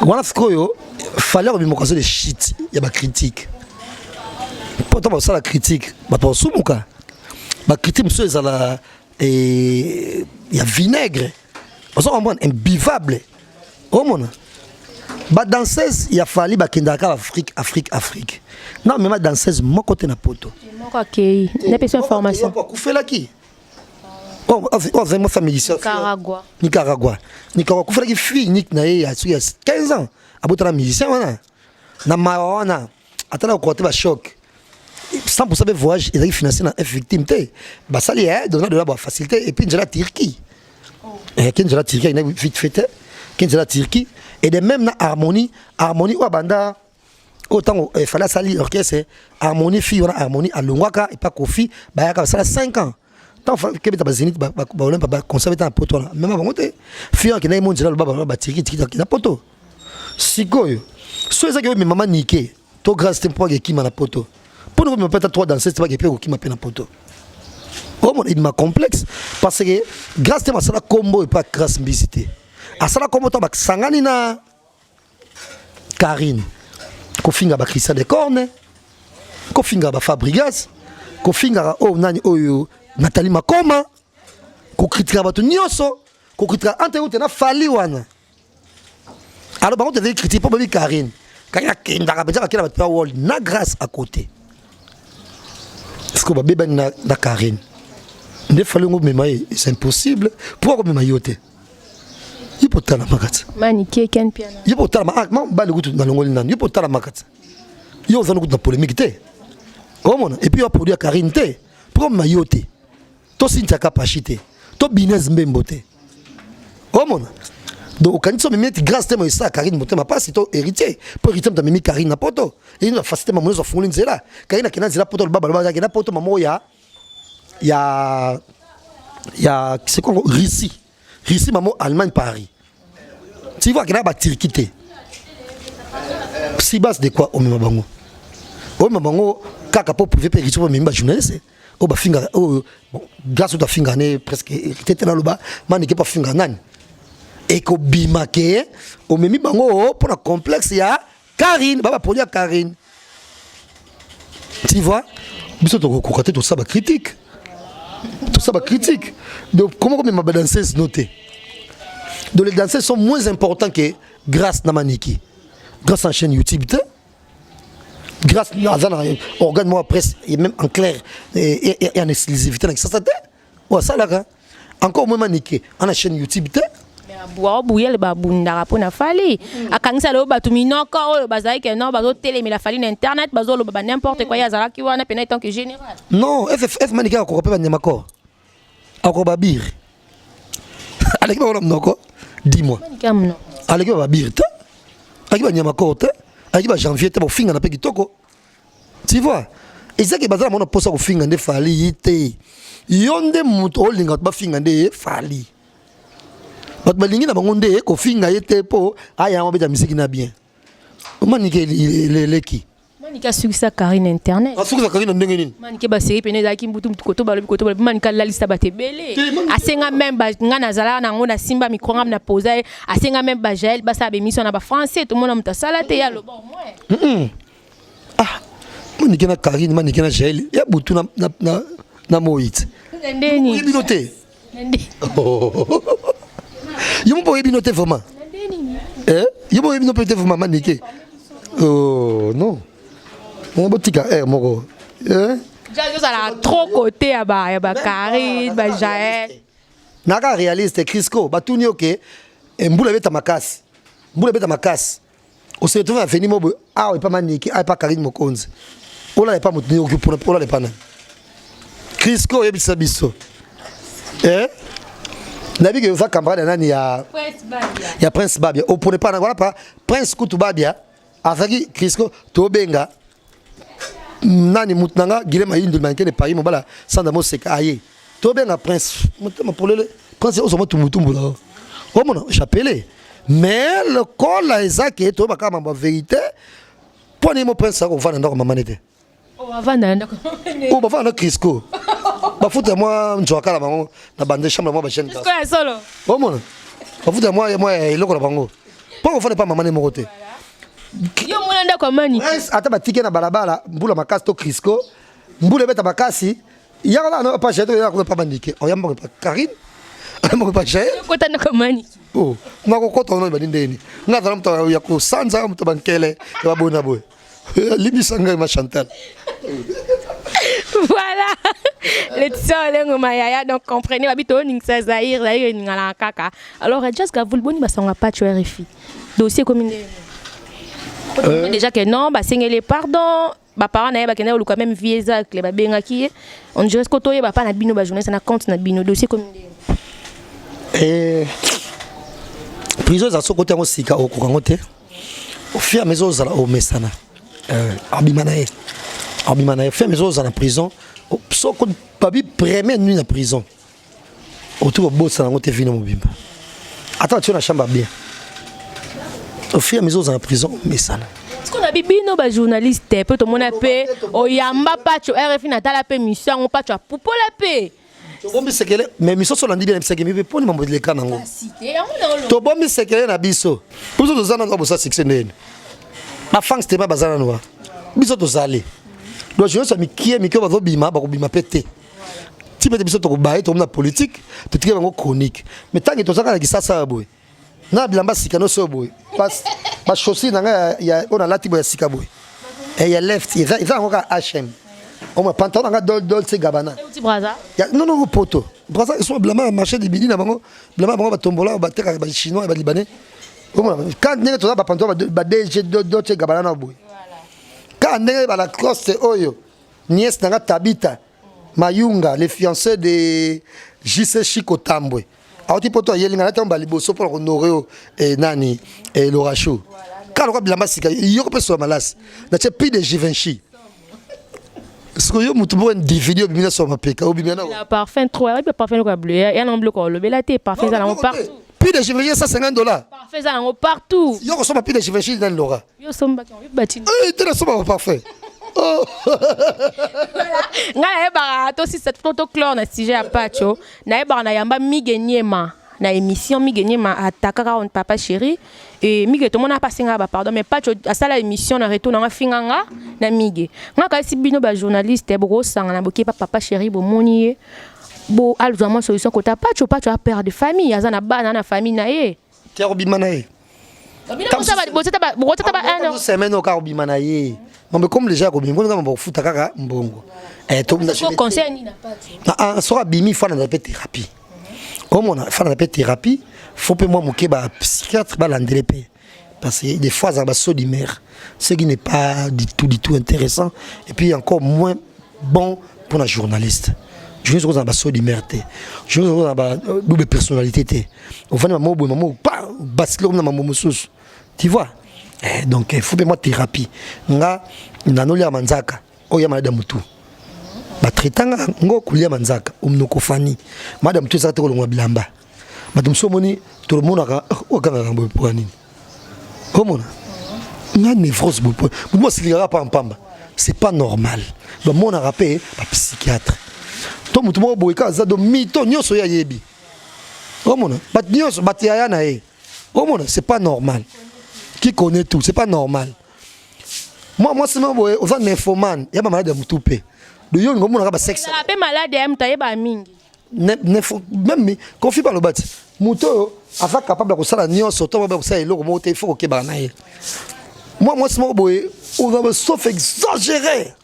wana fikoyo fallait remonter les shit ya ba critique pourtant ça la critique ba pas sumuka ba critique monsieur ezala et il y a vinaigre parce qu'on est imbuvable oh mon ba danseuse il a fallu ba kendaka Afrique non mais ma danseuse mon côté na poto moko akei na personne formation ko kufela ki oh vraiment famille Nicaragua kufela ki fille nik na ye ya 15 ans abotana musicien wana na mawana atala ko ba choc 100% de voyage et financé na victime té ba sali donner de la facilité et puis la Turquie la Turquie il a vite fait la Turquie et de même na harmonie ou banda autant il fallait sali orchestre harmonie fille on a harmonie à Longwaka et pas Kofi ba ya ça 5 ans tant que beta bazénith ba olympe ba conserver ta poto même avant monter fille qui na monde ba Turquie na poto sikoyo so ezaki me maman niqué to grâce tempo qui na poto pour nous mettre 3 dans cette qui peut qui m'appelle na poto oh il m'a complexe parce que grâce à ça combo et pas grâce visiter à ça combo to ba sangani na Karine ko finga ba Christian de Corne ko finga ba Fabrigas ko finga o nani oyo Nathalie Makoma ko critique ba to nyoso ko critique ante na fali wana alors par contre devait critiquer pour baby Karine quand il y a kenda ba kila ba wall na grâce à côté est-ce que ba beba na Karine ne fallait ngo memaye c'est impossible pour memaye yote yipotala makatsa maniki ken piano yipotala ma ba le gutu na longoli nan yipotala makatsa yo zana gutu na polémique te comment et puis on produire Karine te pour mayote to sinta capacité to business mbembote comment donc quand tu me grâce te moi ça Karine moté ma passe to héritier pour héritier ta mimi Karine na poto et une facilité maman zo fungoli nzela Karine kina nzela poto baba na poto maman ya c'est quoi Russie maman Allemagne Paris tu vois qu'il y a ba Turquie si base de quoi o mabango kaka pour privé péri sur même journaliste o ba finga o grâce au finga né presque était na loba manike pas finga nani et ko bimake o memi bango pour la complexe ya Karine baba produire Karine tu vois biso to ko tout ça ba critique donc comment ma danseuse noté donc les danseuses sont moins importants que grâce na maniki grâce à chaîne YouTube grâce à organe moi presse et même en clair et en exclusivité ça ça encore moins maniki on a chaîne YouTube bois bouillir le babunda pour na fali akangisa le batu minoko o bazai que non bazo télé mais la fali na internet bazo lo n'importe quoi ya zara ki wana pena tant que général non FF manika ko pe nyama ko akoba bir aleki ba noko dis-moi manika mno aleki ba bir te aleki ba nyama ko te aleki ba janvier te bo finga na pe kitoko tu vois et ça que bazala mona posa ko finga nde fali te yonde muto olinga ba finga nde fali bat balingi na bango nde ko finga yete po aya mabeta misiki na bien manike leki manika succès Karine internet asuka Karine ndenge nini manike ba série pene za ki mbutu koto balobi manika la lista ba tebele asenga même ba ngana zala na ngona simba micro ngam na posa asenga même ba Jaël ba sa be mission na ba français tout le monde mta te ya lo bon moi ah manike na Karine manike na Jaël ya butu na moit ndeni binote ndeni Yo m'po binote vraiment yo m'po binote vraiment manike oh non on botika moko Jaël ça la trop côté ya ba Karine ba Jaël naka réaliste Crisco batuni OK mbula beta makasi on se retrouve à venir mobo ah pas manike ah pas Karine Mokonzi ola pas mutuni okupona ola le pana Crisco yebisa biso nabi que va campagne nani ya Prince Babia opone pas voilà pas Prince Kutu Babia avec Crisco tobenga nani mutnanga Guilherme Indul manke ne Paris mobala sanda moseka aye tobenga Prince pour le Prince o somo tumutumbu là o mona chapelé mais le col là ezaki to ba kama vérité poni mo Prince ko vana ndako mamanete o vana ndako o ba vana Crisco bafuta moi njwakala bango na bande chambre moi ba chaîne Crisco ya solo o mona bafuta moi iloko na bango po fane pas maman mo côté yo mona ndako mani ata batike na balabala mbula makasi to Crisco mbula beta makasi yala na pa jeto ya ko pa bandike o yamba pa Karine mo pa je ko tana ko mani oh ngako ko to no ba ndeni ngazala mto ya ko sanza mto bankele ya bona boy libisanga ma Chantal. Voilà, les tsolengo mayaya donc comprenez babito ningsa Zahir ngala kaka. Alors Jessica vous le boni basanga pas tu RFI. Dossier commune. Déjà que non, bah singele pardon, ba parents na ba kena lu quand même vieza que ba benga ki on dirait que toye ba pas na bino ba journée ça na compte na bino dossier commune. Prison za soko te ngosika okokangote. Au fur et à mesure za o mesana. Abimanae fait mes autres en prison soko papi première nuit en prison autour de boss na ngote vino mobimba attends tu na chambre bien au fur et à mesure en prison mais ça est-ce qu'on a bibino ba journaliste peut tout monde pe o yamba pa tu RFI na tala pe mission on pa tu popola pe bombi sekele mais mission so landi bien sekele mais poni mambo de kana ngo to bombi sekele na biso puso to zana ngo bossa succès nene ma fans te ba bazana noa biso to zali donc je suis mikie ba bima ba ko bima pété ti pété biso to ko baé to na politique to tike bango chronique mais tant que to zaka na kisasa boy na bilamba sika no so boy pas chaussée na ya on a lati boy sika boy et ya left il va encore HM on m'a pantalon na Dolce Gabbana petit braza non poto braza ils sont blama marché de bidina bango blama bango ba tombola ba terre ba chinois ba libanais quand ndenge to ba pantalon ba DG Dolce Gabbana na boy quand ndenge ba la crosse oyo nièce na Tabita Mayunga les fiancés de JC Chico Tambwe auti poto yelinga na tamba liboso pour honorer et nani et Laura Chou quand on blama sika yo ko so malas na che pi de Givenchy est-ce que yo mutu bo individu bimina so mapeka obimina la parfum trop avec parfum le bleu et un bleu ko le belaté parfum ça là partout pi de Givenchy $150 parfum ça là partout yo ko so ma pi de Givenchy dans Laura yo somba ko batini tu na so ma parfum oh ngala eba to si cette photo claire na sujet à pacho na eba na yamba migenyema na émission migenyema atakaka on papa chéri et mige to mona pasinga ba pardon mais pacho asala émission na retour na finganga na mige ngaka si bino ba journaliste bo sanga na boki papa chéri bo monier bo alzama solution kota pacho a père de famille azana bana na famille na ye tiaro bimanae semaine au carobimana ye mais comme les gens robim comme on futa kaka mbongo to conseil ni na pas na sera bimi fa na thérapie comme on a fa na thérapie faut que moi moké ba psychiatre ba l'andrépé parce que des fois ça va saut d'humeur, ce qui n'est pas du tout intéressant et puis encore moins bon pour un journaliste. Je suis dans saut d'humeur, je suis dans ba double personnalité. Au fond maman pas basculer comme maman sous. Tu vois? Donc il faut que moi thérapie. Nga nanolia manzaka, oya malade mutu. Ba tritanga ngo kulia manzaka, umnokofani. Madame tu ça te kolongwa bilamba. Madame somoni tout le monde a okanga ngambo pour nini. Comment? Nga névrose beaucoup. Moi c'est lira pas en pamba. C'est pas normal. Ba mon a rappé ba psychiatre. To mutu mo boyka za do mito nyoso ya yebi. Comment? Ba nyoso ba tiaya na e. Comment? C'est pas normal. Qui connaît tout, c'est pas normal. Moi c'est moi aux infomane, il y a malade de mutupe. De yon ngomo na ba sexe. La pe malade am taïba mingi. Même confie par le bat. Muto afa capable de sala nyonso to ba ça eloko mo te faut que ba na ye. Moi c'est moi on va sauf exagérer.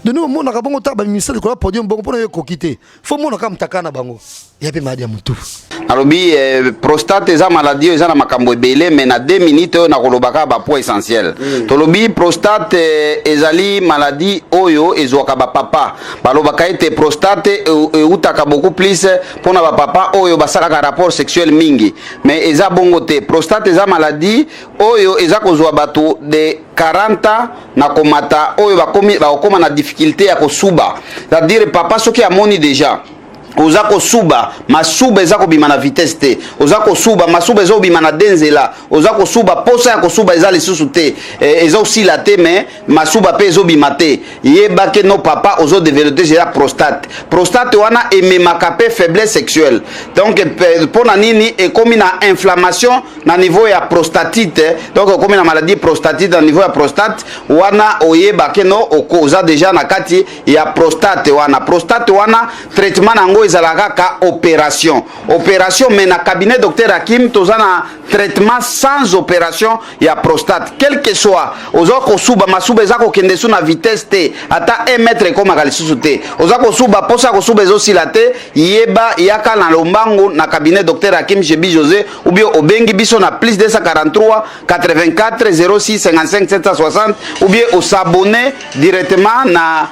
De nous mon na ka bongo ta ba ministère de la podium bongo pour ko quitter. Faut mon na ka mtaka na bango. Ya pe malade ya mutu. Alobi prostate eza maladie eza na makambo ebele mais na 2 minutes na kolobaka ba point essentiel. Tolobi prostate ezali maladie oyo ezwaka ba papa. Balobaka ete prostate utaka beaucoup plus pona ba papa oyo basalaka rapport sexuel mingi. Mais eza bongo te. Prostate eza maladie oyo eza kozwa bato de 40 na komata oyo bakoma na difficulté ya kosuba. C'est-à-dire papa soki amoni déjà ozako suba masuba ezako bima na vitesse te ozako suba masuba ezo bima na denzela ozako suba posa ya kosuba eza lisusu te ezo osila te mais masuba pe ezo bima te yeba ke no papa ozo développer déjà prostate wana ememaka pe faiblesse sexuelle donc pona nini ekomi na inflammation na niveau ya prostatite donc ekomi na maladie prostatite na niveau ya prostate wana oyeba ke no oza déjà na kati ya prostate wana traitement nango ezalaka ka opération mais na cabinet docteur Hakim tozana traitement sans opération ya prostate quel que soit ozako suba masuba ezako kende su na vitesse te ata 1 mètre comme lisusu te ozako suba posa ko suba ezosila te yeba yaka na lombango na cabinet docteur Hakim Chebi José ou bien obengi biso na plus 243 84 06 55 760 ou bien au s'abonner directement na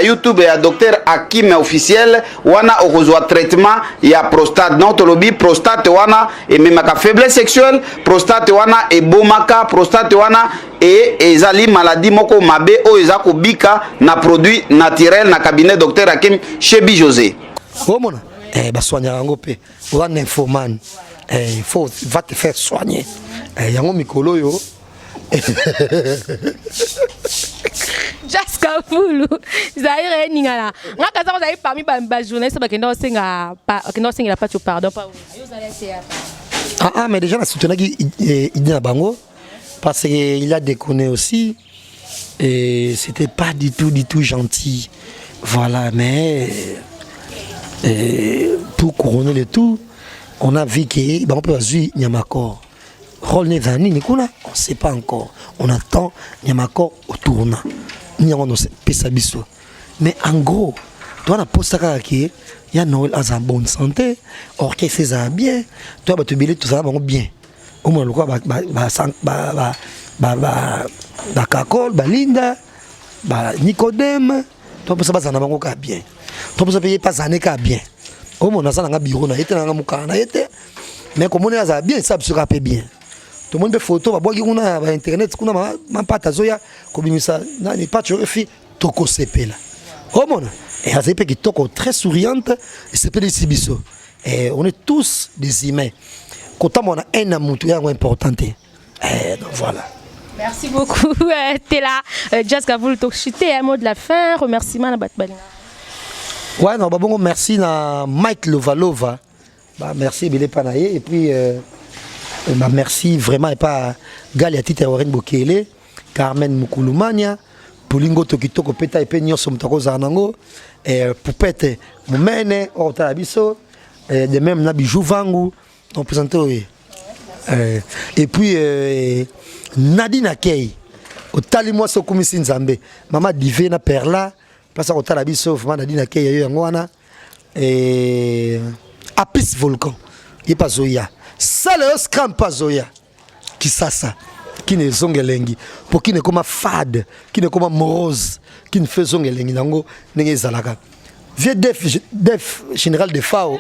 YouTube ya docteur Hakim officiel wana okozwa traitement ya prostate donc tolobi prostate wana ememaka faiblesse sexuelle prostate wana ebomaka prostate wana ezali maladie moko mabe oyo eza kobika na produit naturel na cabinet docteur Hakim Chebi José omona basoignaka yango mpe oza nymphomane il faut va te faire soigner yango mikolo oyo Jaska Fulu, Zaire Ningala. Ngaka za zaire parmi ba journalistes bakenda osenga pas pardon pas. Mais déjà la soutenaki idée na bango parce qu'il a déconné aussi et c'était pas du tout gentil. Voilà, mais pour couronner le tout, on a vu que on peut azui Nyamakor. Rôle Nevani Nikuna, on ne sait pas encore. On attend Nyamakor au tournant. Mais en gros, toi, la poste il y a Noël en bonne santé, orchestre ça bien, toi, tu billet tout ça bien. Au moins, le quoi, Kakol, Linda, Nicodème, toi, ça va ça bien. Toi, ça paye pas ça bien. Au moins, ça n'a pas bureau, mais comme on est bien, ça sera bien. Tout le monde fait photo, bah bogi kuna internet kuna ma pata zoya kobimisa na ni pas tu refi toko sepela. Oh mon et à qui toko très souriante et c'est pas des sibiso. Et on est tous des humains. Quand on a un amour important. Donc voilà. Merci beaucoup. T'es là. Jaska vous le talk chuté un mot de la fin, remerciement à Batbalina. Ouais non bah bon merci na Mike Lovalova. Bah merci Bélé Panaye et puis merci vraiment et pas Galiatite Warren Bokele, Carmen Mukulumania, Polingo Tokitoko Peta et Penyo Somtako Zanango, Poupette Moumene, Ortalabiso, de même Nabijou Vangu, on présente. Et puis Nadine Akei, au Talimois Sokumisin Zambe, Maman Divina Perla, place à Ortalabiso, Nadine Akei, Yangwana, et Apis Volcan. il pas zoya ça le scram pas zoya qui ça qui ne zongelengi pour qui ne comme fade qui ne comme morose qui ne fait zongelengi nango ndenge ezalaka vieux def général de FAO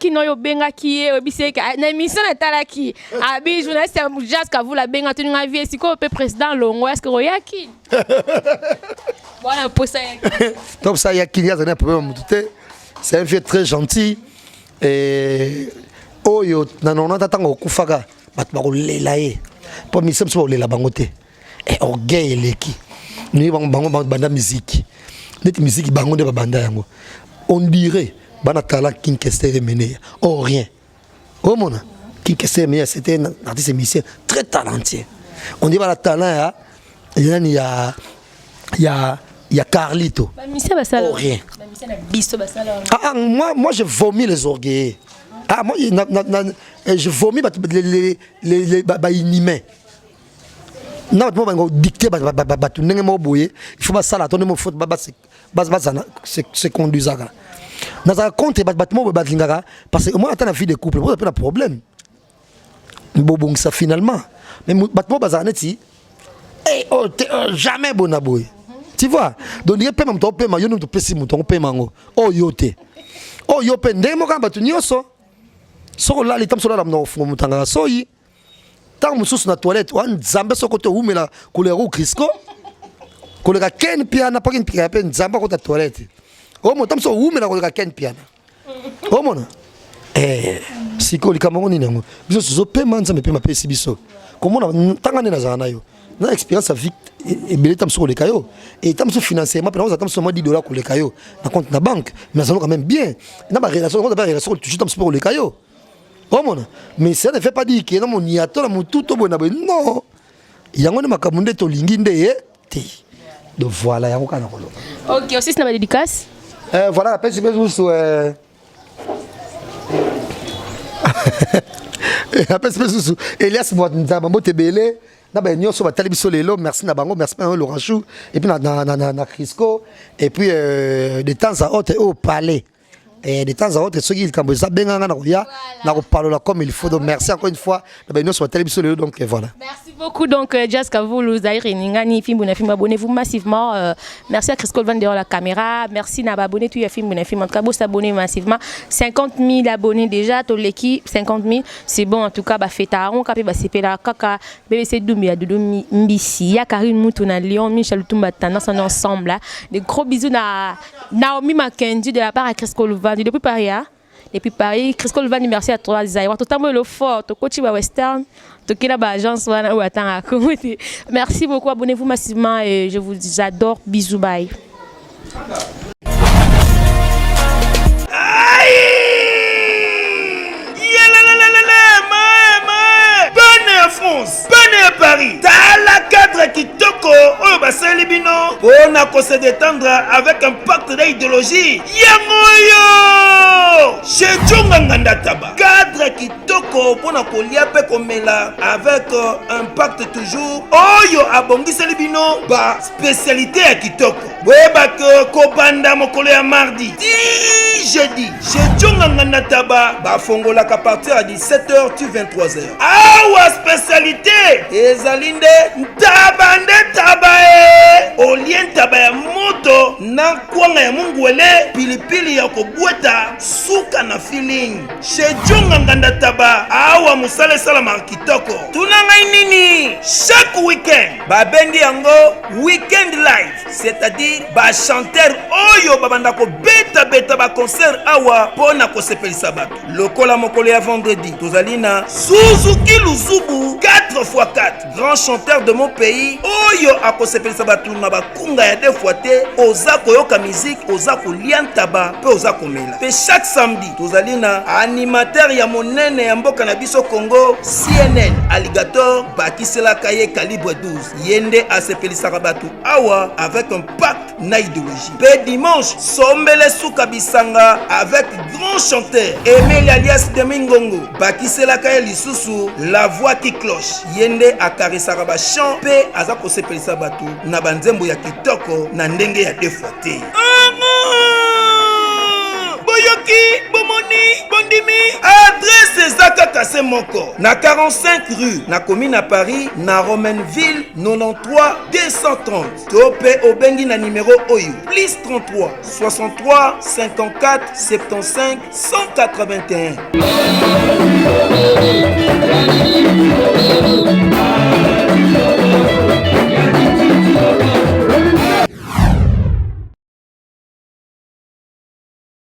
qui no benga qui biseka na mission na talaki abi journaliste Jazz Kavu la benga tenu na vie siko pe président longo est-ce que royaki voilà pour ça donc ça yaki il y a un problème muté c'est un vieux très gentil et oyo nanona tatango kufaka bat ba kolela ye pour mission so lela bangote et orgueil leki ni bango banda musique net musique bango de banda yango on dirait bana tala King Kester mené oh rien oh mon King Kester mené c'était un artiste musicien très talentueux on dit bana talent il y a Carlito oh rien moi je vomis les orgueils moi je vomis les inhumains non tu vas dicter il faut pas ça là ton faut se conduire dans un compte parce que moi attends la vie de couple moi pas de problème bon ça finalement mais battement bazaneti jamais bon aboy tu vois donc il peut même ton paiement yo nous te pesi mon paiement oh yote oh yo pende mo kamba tu nyoso so là les temps so là no mutanga so yi tant mususu na toilette wan zambe so kote umela kolero Crisco koleka ken piana pa ken piana pe nzamba kote toilette o mo tam so umela koleka ken piana o mona siko likambo ni nango biso so pe manza me pe mapesi biso komona tanga na zana yo na expérience à vite et belé tam so koleka yo et tam so financièrement pendant tam so $10 koleka yo na compte na banque mais ça quand même bien na ba relation toujours tam so koleka yo. Oh mon, mais ça ne fait pas dire que non mon yato mon tout bon non. Il y a un makamunde to linginde donc voilà il y a un kana kolo. OK, aussi c'est ma dédicace. Voilà la pêche sous la pêche sous Elias Mwatnzamba Motebele na ba nyoso ba talibiso lelo merci na bango merci à Laurent Chou et puis na Crisco et puis de temps à autre au palais. Et de temps à autre, ceux qui ont ça bien na parler comme il faut. Donc merci encore une fois. Nous sommes télévision donc voilà. Merci beaucoup donc Jazz Kavu Luzaire Ningani film abonnez-vous massivement. Merci à Crisco Van derrière la caméra. Merci na abonné tu film en tout cas vous s'abonner massivement. 50 000 abonnés déjà toute l'équipe 50 000 c'est bon en tout cas ba fetaron kapé ba sepela kaka BBC Doumbia Dodo Mbisi ya Karine Moutou na Lyon Michel Tumba tendance ensemble là. Des gros bisous na Naomi Makenji de la part à Crisco depuis Paris, Crisco Levani, merci à toi, Zaïwa. Tout le fort, tout coach western, tout qui là-bas, agence, ou attends à côté. Merci beaucoup, abonnez-vous massivement et je vous adore. Bisous, bye. France, bonne Paris, Tala cadre qui toko, oh basali bino, on a qu'on se détendre avec un pacte d'idéologie. Yangoyo, chez Djonganganda Taba, cadre qui toko, on a qu'on liape comme là, avec un pacte toujours. Oh yo abongi salibino, ba spécialité à Kitoko. Weba que Kobanda mokole à mardi, jeudi, chez Djonganganda Taba, ba fongola qu'à partir à 17h tu 23h. Awa spécialité ezalinde ntabande tabae olien tabaya moto na kwanga ya mungwele pilipili ya kobweta suka na feeling chez Djonganganda Taba awa musale salama kitoko tunanga nini chaque week-end babendi yango weekend live c'est-à-dire ba chanteur oyo babanda ko beta ba concert awa pona ko sepelisa bato lokola mokolo ya vendredi tozalina Suzuki Luzubu 4x4 grand chanteur de mon pays oyo akosepelisa bato na bakunga ya 2 fois te oza koyoka musique oza kolia ntaba pe oza komela pe chaque samedi tozalina animateur ya monene ya mboka na biso Congo CNN Alligator bakiselaka ye calibre 12 yende asepelisaka bato awa avec un pacte na idéologie pe dimanche sombele suka bisanga avec grand chanteur Emile alias Demingongo bakiselaka ye lisusu la voix qui cloche yende akarisaka ba chant pe aza kosepelisa bato na banzembo ya kitoko na ndenge ya 2 fois te boyoki bomoni bondimi adresse tracé moko na 45 rue na commune à Paris na Romainville 93 230 to pe obengi na numéro oyo plus 33 63 54 75 181.